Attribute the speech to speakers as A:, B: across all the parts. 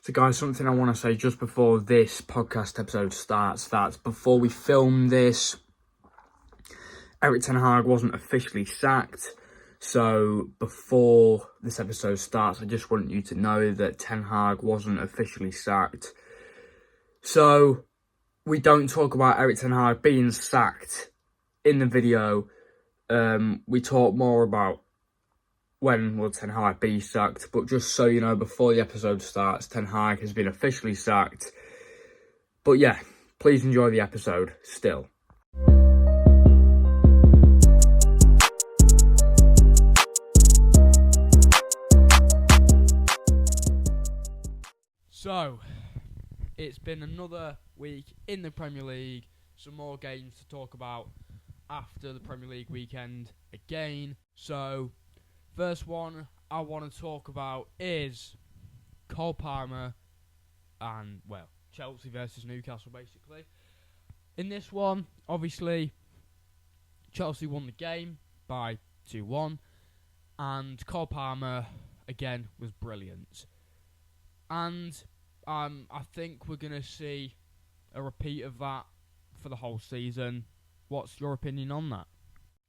A: So guys, something I want to say just before this podcast episode starts, that before we film this, Erik Ten wasn't officially sacked. So before this episode starts, I just want you to know that Ten wasn't officially sacked. So we don't talk about Erik Ten being sacked in the video. We talk more about when will Ten be sacked. But just so you know, before the episode starts, Ten has been officially sacked. But yeah, please enjoy the episode still.
B: So, it's been another week in the Premier League. Some more games to talk about after the Premier League weekend again. So, first one I want to talk about is Cole Palmer and, well, Chelsea versus Newcastle, basically. In this one, obviously, Chelsea won the game by 2-1. And Cole Palmer, again, was brilliant. And I think we're going to see a repeat of that for the whole season. What's your opinion on that?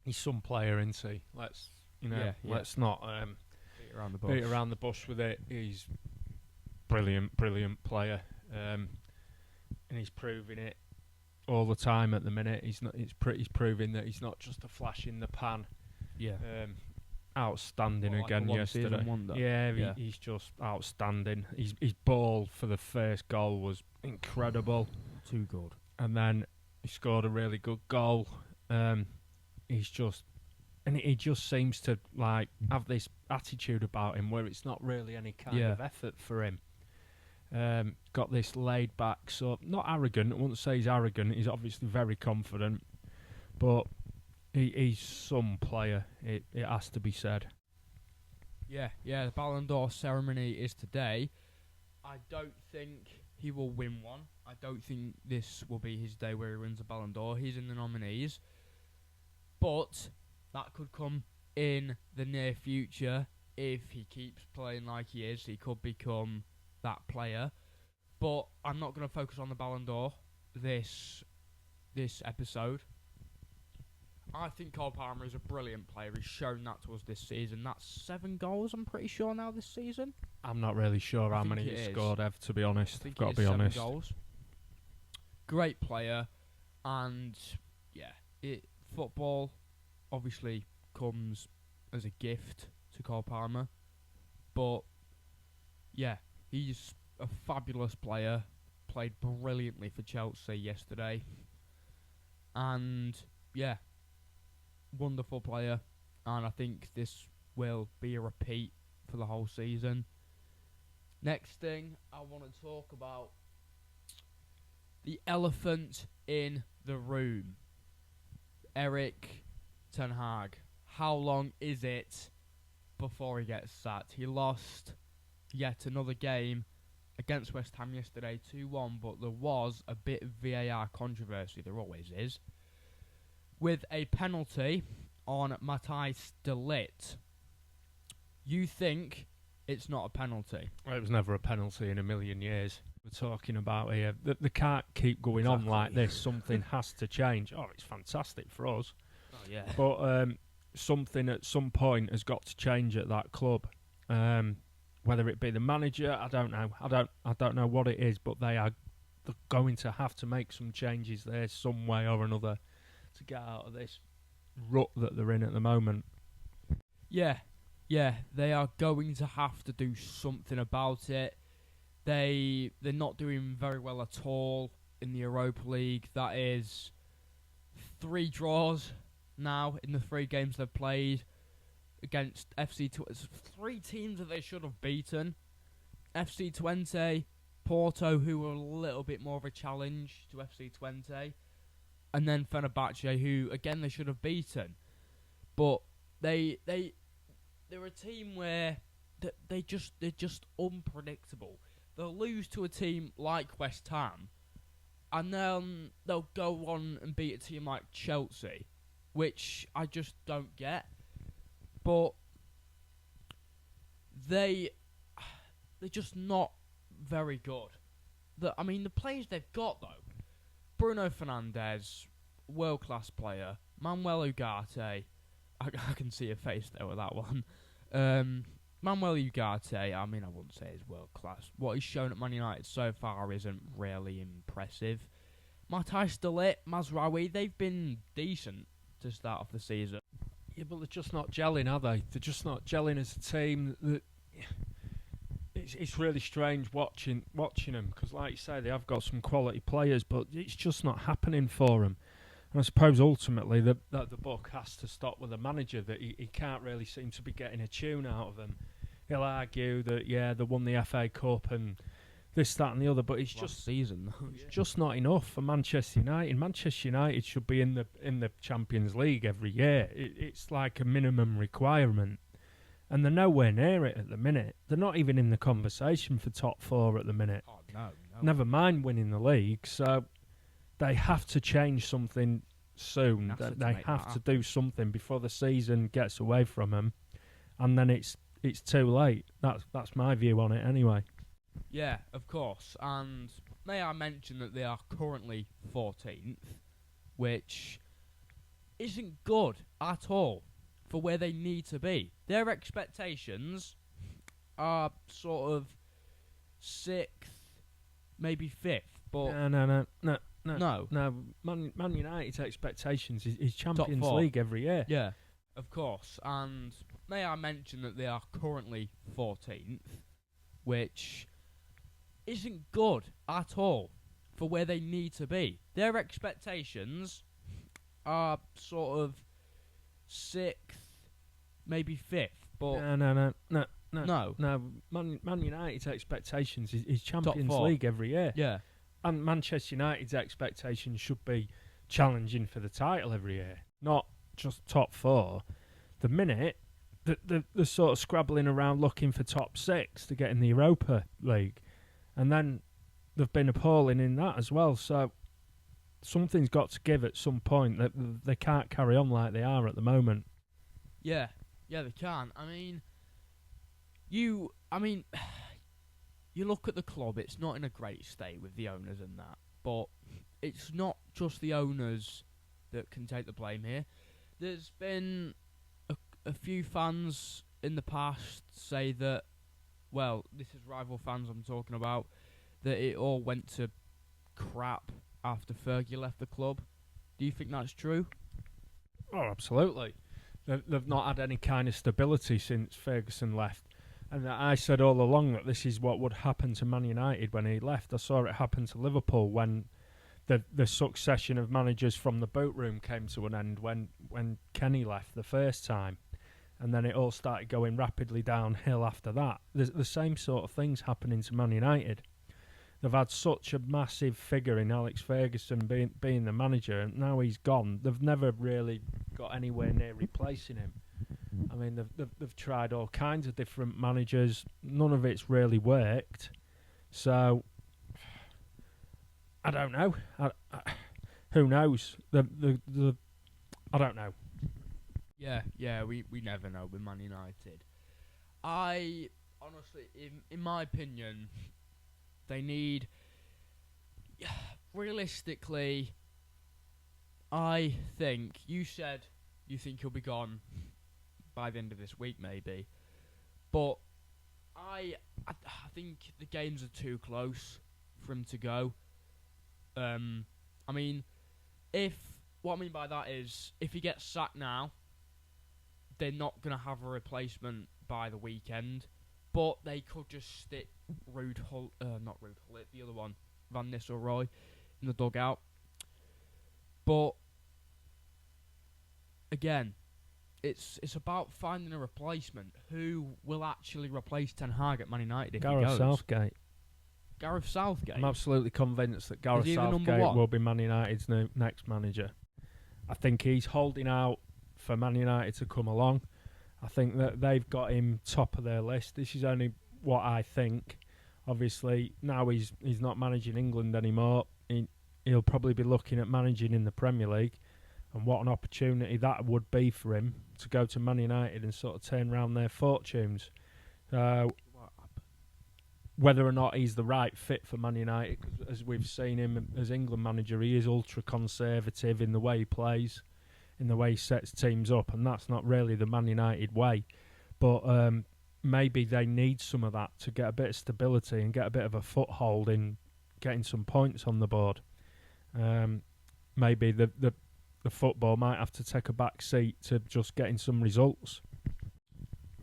C: He's some player, isn't he? Let's not beat around the bush with it. He's brilliant player, and he's proving it all the time at the minute. He's proving that he's not just a flash in the pan.
B: Yeah.
C: Outstanding again yesterday. He's just outstanding. His ball for the first goal was incredible.
B: Too good.
C: And then he scored a really good goal. He just seems to have this attitude about him where it's not really any kind of effort for him. Got this laid back, so not arrogant. I wouldn't say he's arrogant. He's obviously very confident, but he's some player. It has to be said.
B: Yeah. The Ballon d'Or ceremony is today. I don't think he will win one. I don't think this will be his day where he wins the Ballon d'Or. He's in the nominees. But that could come in the near future. If he keeps playing like he is, he could become that player. But I'm not going to focus on the Ballon d'Or this episode. I think Cole Palmer is a brilliant player. He's shown that to us this season. That's 7 goals, I'm pretty sure, now this season.
C: I'm not really sure how many he scored, Ev, to be honest.
B: I've got to be honest. 7 goals. Great player. And, football obviously comes as a gift to Cole Palmer. But, he's a fabulous player. Played brilliantly for Chelsea yesterday. And, wonderful player, and I think this will be a repeat for the whole season. Next thing I want to talk about, the elephant in the room, Erik Ten. How long is it before he gets sacked? He lost yet another game against West Ham yesterday, 2-1, but there was a bit of VAR controversy, there always is, with a penalty on Matthijs de Ligt. You think it's not a penalty?
C: Well, it was never a penalty in a million years. We're talking about here. They can't keep going on like this. Something has to change. Oh, it's fantastic for us.
B: Oh, yeah.
C: But something at some point has got to change at that club. Whether it be the manager, I don't know. I don't know what it is, but they're going to have to make some changes there some way or another to get out of this rut that they're in at the moment.
B: Yeah, they are going to have to do something about it. They're not doing very well at all in the Europa League. That is 3 draws now in the 3 games they've played against FC 3 teams that they should have beaten. FC 20, Porto, who were a little bit more of a challenge to FC 20. And then Fenerbahce, who again they should have beaten, but they're a team where they're just unpredictable. They'll lose to a team like West Ham, and then they'll go on and beat a team like Chelsea, which I just don't get. But they're just not very good. The players they've got, though. Bruno Fernandes, world-class player. Manuel Ugarte, I can see a face there with that one. Manuel Ugarte, I wouldn't say he's world-class. What he's shown at Man United so far isn't really impressive. Matthijs de Ligt, Mazraoui, they've been decent to start off the season.
C: Yeah, but they're just not gelling, are they? They're just not gelling as a team. It's really strange watching them, because like you say, they have got some quality players, but it's just not happening for them. And I suppose ultimately the book has to stop with the manager, that he can't really seem to be getting a tune out of them. He'll argue that, they won the FA Cup and this, that and the other, but it's just
B: season.
C: It's just not enough for Manchester United. Manchester United should be in the Champions League every year. It's like a minimum requirement. And they're nowhere near it at the minute. They're not even in the conversation for top 4 at the minute.
B: Oh, no.
C: Never mind winning the league. So they have to change something soon. They have to do something before the season gets away from them. And then it's too late. That's my view on it anyway.
B: Yeah, of course. And may I mention that they are currently 14th, which isn't good at all for where they need to be. Their expectations are sort of 6th, maybe 5th. But
C: No. Man United's expectations is Champions League every year.
B: Yeah, of course. And may I mention that they are currently 14th, which isn't good at all for where they need to be. Their expectations are sort of 6th, maybe 5th. But
C: No. Man United's expectations is Champions League every year.
B: Yeah.
C: And Manchester United's expectations should be challenging for the title every year, not just top 4. The minute they're sort of scrabbling around looking for top 6 to get in the Europa League, and then they've been appalling in that as well. So something's got to give at some point. That they can't carry on like they are at the moment.
B: Yeah, they can. You look at the club, it's not in a great state with the owners and that. But it's not just the owners that can take the blame here. There's been a few fans in the past say that, well, this is rival fans I'm talking about, that it all went to crap after Fergie left the club. Do you think that's true?
C: Oh, absolutely. They've not had any kind of stability since Ferguson left. And I said all along that this is what would happen to Man United when he left. I saw it happen to Liverpool when the succession of managers from the boat room came to an end when Kenny left the first time. And then it all started going rapidly downhill after that. There's the same sort of things happening to Man United. They've had such a massive figure in Alex Ferguson being the manager, and now he's gone. They've never really got anywhere near replacing him. They've tried all kinds of different managers. None of it's really worked. So I don't know. Who knows? I don't know.
B: Yeah, we never know with Man United. I honestly, in my opinion, they need, realistically, I think, you said you think he'll be gone by the end of this week maybe, but I think the games are too close for him to go. What I mean by that is, if he gets sacked now, they're not going to have a replacement by the weekend, but they could just stick not Ruud Gullit, the other one, Van Nistelrooy, in the dugout. But again, it's about finding a replacement. Who will actually replace Ten Hag at Man United if he goes? Gareth Southgate.
C: I'm absolutely convinced that Gareth Southgate will be Man United's next manager. I think he's holding out for Man United to come along. I think that they've got him top of their list. This is only what I think. Obviously, now he's not managing England anymore. He'll probably be looking at managing in the Premier League, and what an opportunity that would be for him to go to Man United and sort of turn around their fortunes. whether or not he's the right fit for Man United, 'cause as we've seen him as England manager, he is ultra conservative in the way he plays, in the way he sets teams up, and that's not really the Man United way. But maybe they need some of that to get a bit of stability and get a bit of a foothold in getting some points on the board. Maybe the football might have to take a back seat to just getting some results.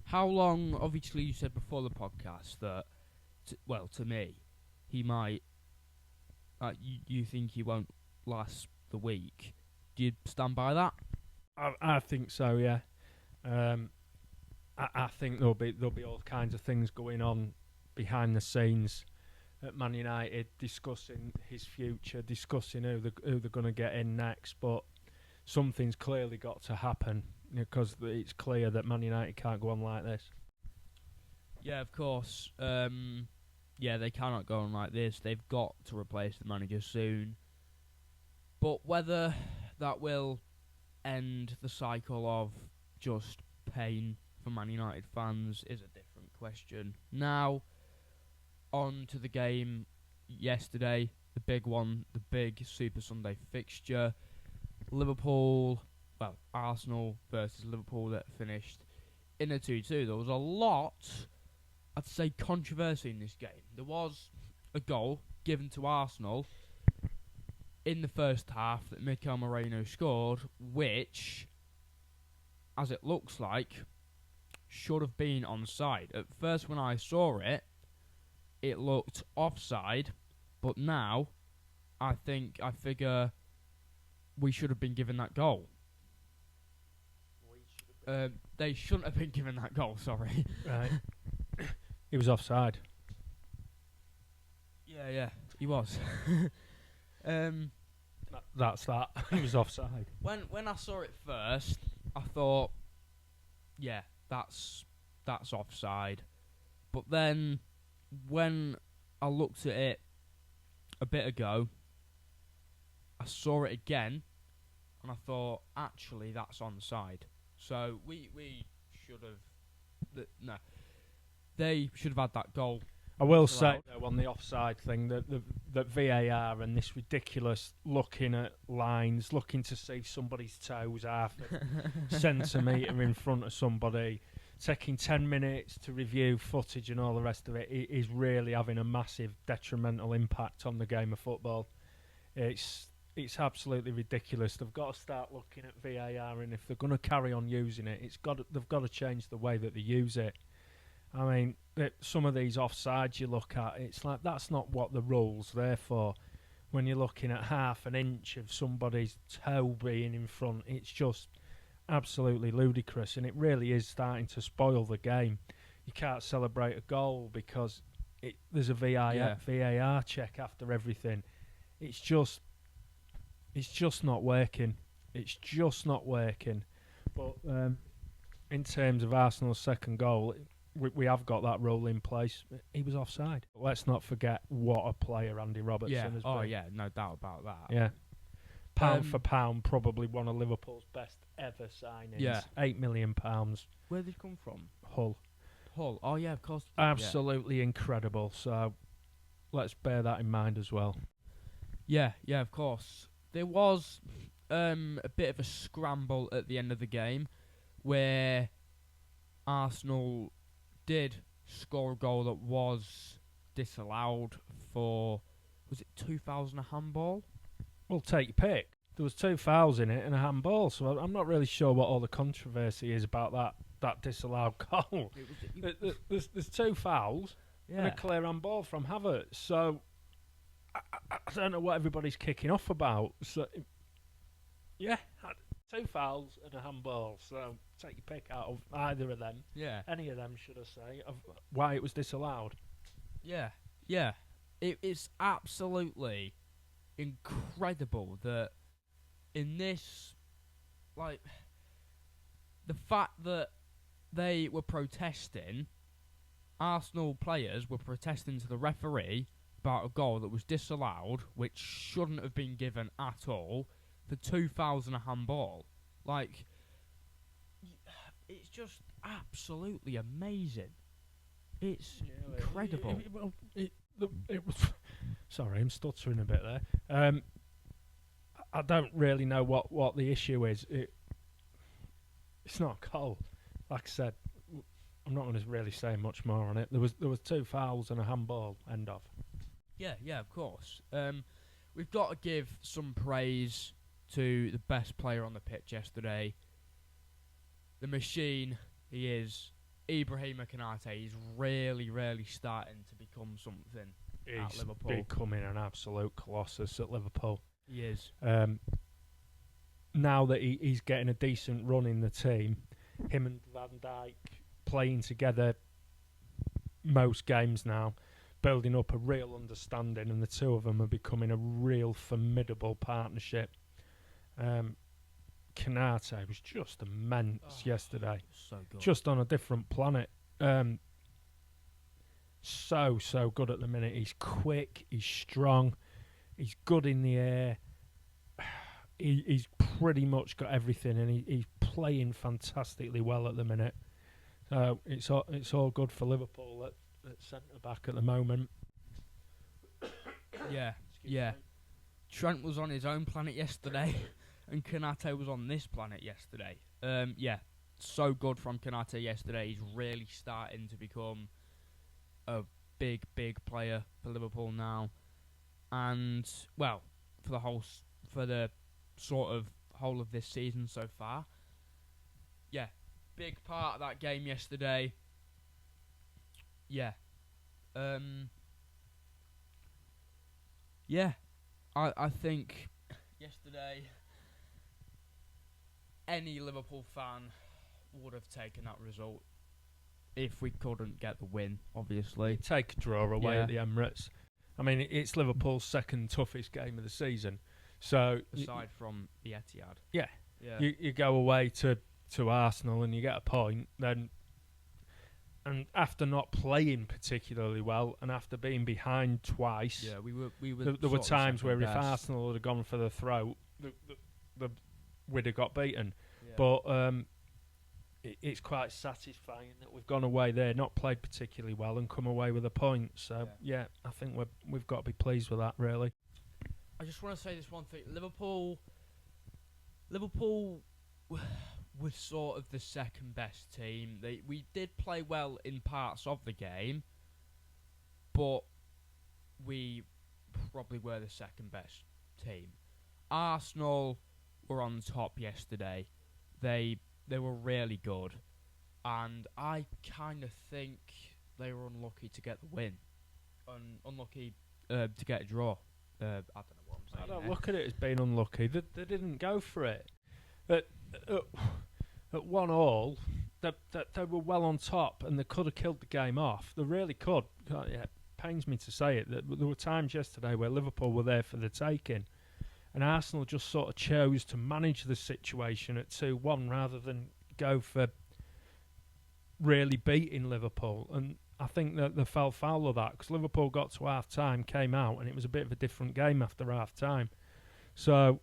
B: How long? Obviously, you said before the podcast that, to me, he might. You think he won't last the week? Do you stand by that?
C: I think so. Yeah. I think there'll be all kinds of things going on behind the scenes at Man United, discussing his future, discussing who they're going to get in next. But something's clearly got to happen, because it's clear that Man United can't go on like this.
B: Yeah, of course. They cannot go on like this. They've got to replace the manager soon. But whether that will end the cycle of just pain for Man United fans is a different question. Now, on to the game yesterday, the big one, the big Super Sunday fixture. Arsenal versus Liverpool, that finished in a 2-2. There was a lot, I'd say, controversy in this game. There was a goal given to Arsenal in the first half that Mikel Merino scored, which, as it looks like, should have been onside. At first, when I saw it, it looked offside, but now I figure we should have been given that goal. They shouldn't have been given that goal, sorry.
C: Right. He was offside.
B: Yeah, he was.
C: That's that. He was offside.
B: When I saw it first, I thought, yeah, that's offside. But then when I looked at it a bit ago, I saw it again, and I thought, actually, that's onside. So we should have... they should have had that goal.
C: I will say, though, on the offside thing, that VAR and this ridiculous looking at lines, looking to see somebody's toes half a centimetre in front of somebody, taking 10 minutes to review footage and all the rest of it, is really having a massive detrimental impact on the game of football. It's absolutely ridiculous. They've got to start looking at VAR, and if they're going to carry on using it, they've got to change the way that they use it. I mean, some of these offsides you look at, it's like that's not what the rule's there for. When you're looking at half an inch of somebody's toe being in front, it's just absolutely ludicrous, and it really is starting to spoil the game. You can't celebrate a goal because there's a VAR check after everything. It's just not working. It's just not working. But in terms of Arsenal's second goal, we have got that rule in place. He was offside. But let's not forget what a player Andy Robertson has been.
B: Oh, yeah, no doubt about that.
C: Yeah. Pound for pound, probably one of Liverpool's best ever signings.
B: Yeah.
C: £8 million.
B: Where did he come from?
C: Hull.
B: Oh, yeah, of course.
C: Absolutely incredible. So let's bear that in mind as well.
B: Yeah, of course. There was a bit of a scramble at the end of the game where Arsenal did score a goal that was disallowed for, was it 2,000 a handball?
C: Well, take your pick. There was 2 fouls in it and a handball, so I'm not really sure what all the controversy is about that disallowed goal. There's 2 fouls and a clear handball from Havertz, so I don't know what everybody's kicking off about. So, yeah, 2 fouls and a handball, so take your pick out of either of them.
B: Yeah.
C: Any of them, should I say, of why it was disallowed.
B: Yeah. It's absolutely incredible that in this, like, the fact that they were protesting, Arsenal players were protesting to the referee about a goal that was disallowed, which shouldn't have been given at all, for 2 fouls and a handball. Like, it's just absolutely amazing. It's incredible.
C: It was. Sorry, I'm stuttering a bit there. I don't really know what the issue is. It's not a goal. Like I said, I'm not going to really say much more on it. There was 2 fouls and a handball. End of.
B: Yeah, of course. We've got to give some praise to the best player on the pitch yesterday. The machine he is, Ibrahima Konate. He's really starting to become something at Liverpool.
C: He's becoming an absolute colossus at Liverpool.
B: He is.
C: Now that he's getting a decent run in the team, him and Van Dijk playing together most games now, building up a real understanding, and the two of them are becoming a real formidable partnership. Konate was just immense yesterday.
B: So good.
C: Just on a different planet. So good at the minute. He's quick, he's strong, he's good in the air. He's pretty much got everything, and he's playing fantastically well at the minute. So it's all good for Liverpool at centre back at the moment.
B: Yeah. Trent was on his own planet yesterday, and Konate was on this planet yesterday. So good from Konate yesterday. He's really starting to become a big player for Liverpool now, and well, for the sort of whole of this season so far. Yeah, big part of that game yesterday. Yeah. I think yesterday any Liverpool fan would have taken that result if we couldn't get the win, obviously.
C: Take a draw away at the Emirates. I mean, it's Liverpool's second toughest game of the season. So
B: aside from the Etihad.
C: Yeah. You go away to Arsenal and you get a point, then, and after not playing particularly well and after being behind twice,
B: we were.
C: There were times where if Arsenal had gone for the throat, we'd have got beaten. Yeah. But it's quite satisfying that we've gone away there, not played particularly well, and come away with a point. So I think we've got to be pleased with that, really.
B: I just want to say this one thing: Liverpool was sort of the second best team. We did play well in parts of the game, but we probably were the second best team. Arsenal were on top yesterday. They were really good, and I kind of think they were unlucky to get the win, unlucky to get a draw. I don't know what I'm saying.
C: I don't look at it as being unlucky. They didn't go for it. At 1-1, they were well on top, and they could have killed the game off. They really could. It pains me to say it. There were times yesterday where Liverpool were there for the taking, and Arsenal just sort of chose to manage the situation at 2-1 rather than go for really beating Liverpool. And I think that they fell foul of that, because Liverpool got to half-time, came out, and it was a bit of a different game after half-time. So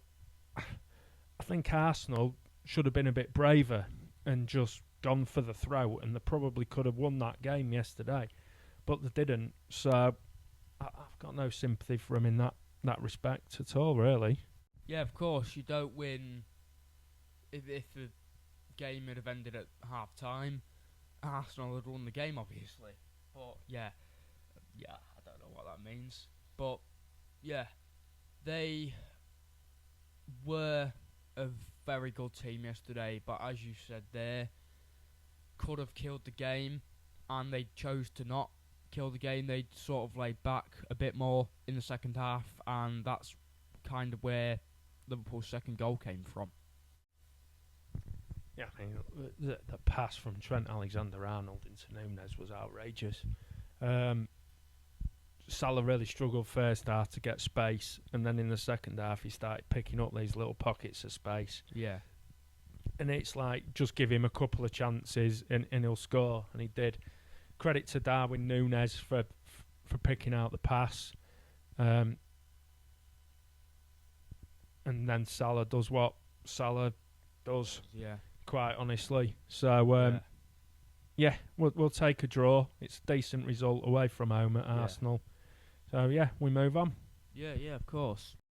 C: I think Arsenal should have been a bit braver and just gone for the throat, and they probably could have won that game yesterday, but they didn't. So I've got no sympathy for them in that respect at all, really.
B: Yeah, of course, you don't win if the game had have ended at half-time. Arsenal had won the game, obviously. But, yeah, I don't know what that means. But, yeah, they were a very good team yesterday, but as you said there, could have killed the game, and they chose to not kill the game. They sort of laid back a bit more in the second half, and that's kind of where Liverpool's second goal came from.
C: Yeah, I mean, the pass from Trent Alexander-Arnold into Nunez was outrageous. Salah really struggled first half to get space, and then in the second half he started picking up these little pockets of space.
B: Yeah.
C: And it's like, just give him a couple of chances and he'll score, and he did. Credit to Darwin Nunez for picking out the pass. And then Salah does what Salah does, quite honestly. So, Yeah, we'll take a draw. It's a decent result away from home at Arsenal. So, yeah, we move on.
B: Yeah, of course.